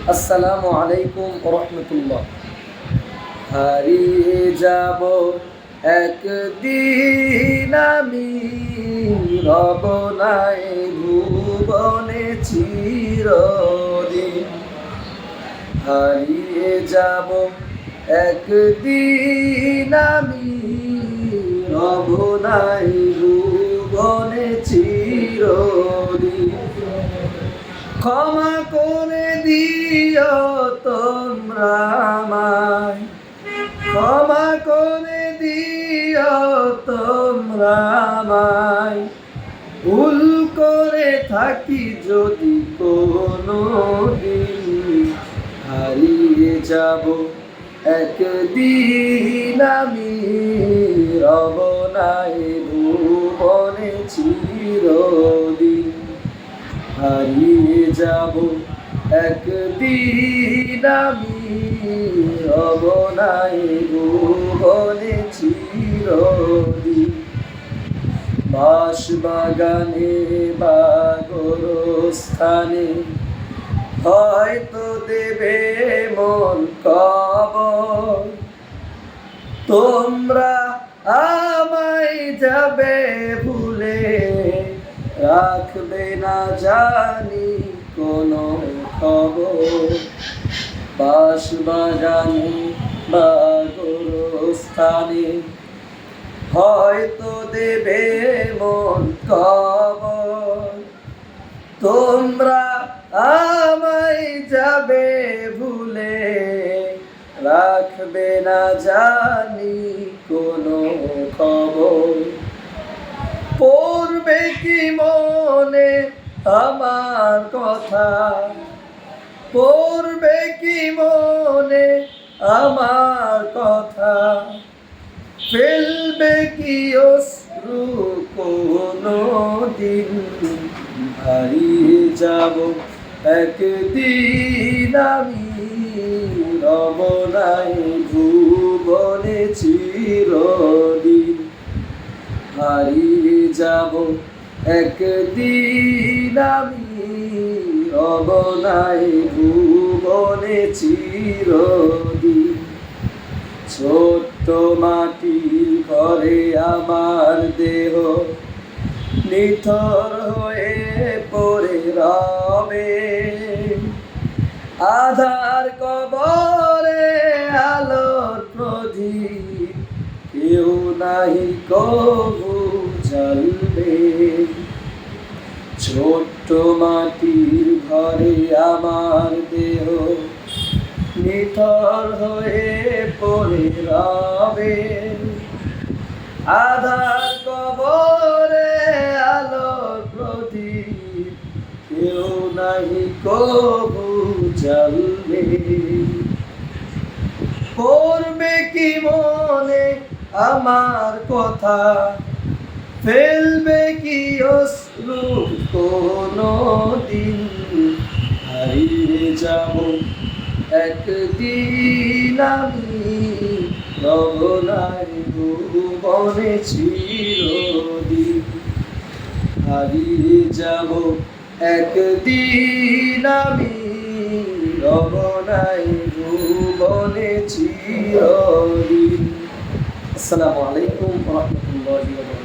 আসসালামু আলাইকুম রহমতুল্লাহ। হারিয়ে যাব একদিন আমি, রব নাই ভুবনে চিরদিন। হারিয়ে যাব একদিন আমি, রব নাই ভুবনে চিরদিন। ক্ষমা করে দিও তোমরা আমায়, ক্ষমা করে দিও তোমরা আমায়। ভুল করে থাকি যদি কোনো দিন, হারিয়ে যাব একদিন আমি, রব নাই ভুবনে চিরদিন। হারিয়ে যাব একদিন আমি, রব নাই ভুবনে চিরদিন। বাঁশবাগানে বা গোরস্থানে হয়তো দেবে মন কবর, তোমরা আমায় যাবে ভুলে, রাখবে না জানি কোনো খবর। বাঁশবাগানে বা গোরস্থানে হয়তো দেবে মন কবর, তোমরা আমায় যাবে ভুলে, রাখবে না জানি কোনো খবর। পড়বে কি মনে আমার কথা, পড়বে কি মনে আমার কথা, ফেলবে কি অশ্রু কোনো দিন। হারিয়ে যাব একদিন আমি, রব নাই ভুবনে চিরদিন। হারিয়ে যাব একদিন আমি, রব নাই ভুবনে চিরদিন। ছোট্ট মাটির ঘরে আমার দেহ নিথর হয়ে পড়ে রবে, আধার কবরে আলোর প্রদীপ কেউ নাহি কবু জ্বলবে। ছোট্ট মাটির ঘরে আমার দেহ নিথর হয়ে পড়ে রবে, আধার কবরে আলোর প্রদীপ কেউ নাহি কবু জ্বলবে। পড়বে কি মনে আমার কথা, ফেলবে কি অশ্রু কোনো দিন। হারিয়ে যাব একদিন আমি, রব নাই ভুবনে চিরদিন। হারিয়ে যাব একদিন আমি, রব নাই ভুবনে চিরদিন। আসসালামু আলাইকুম ওয়া রাহমাতুল্লাহি ওয়া বারাকাতুহু।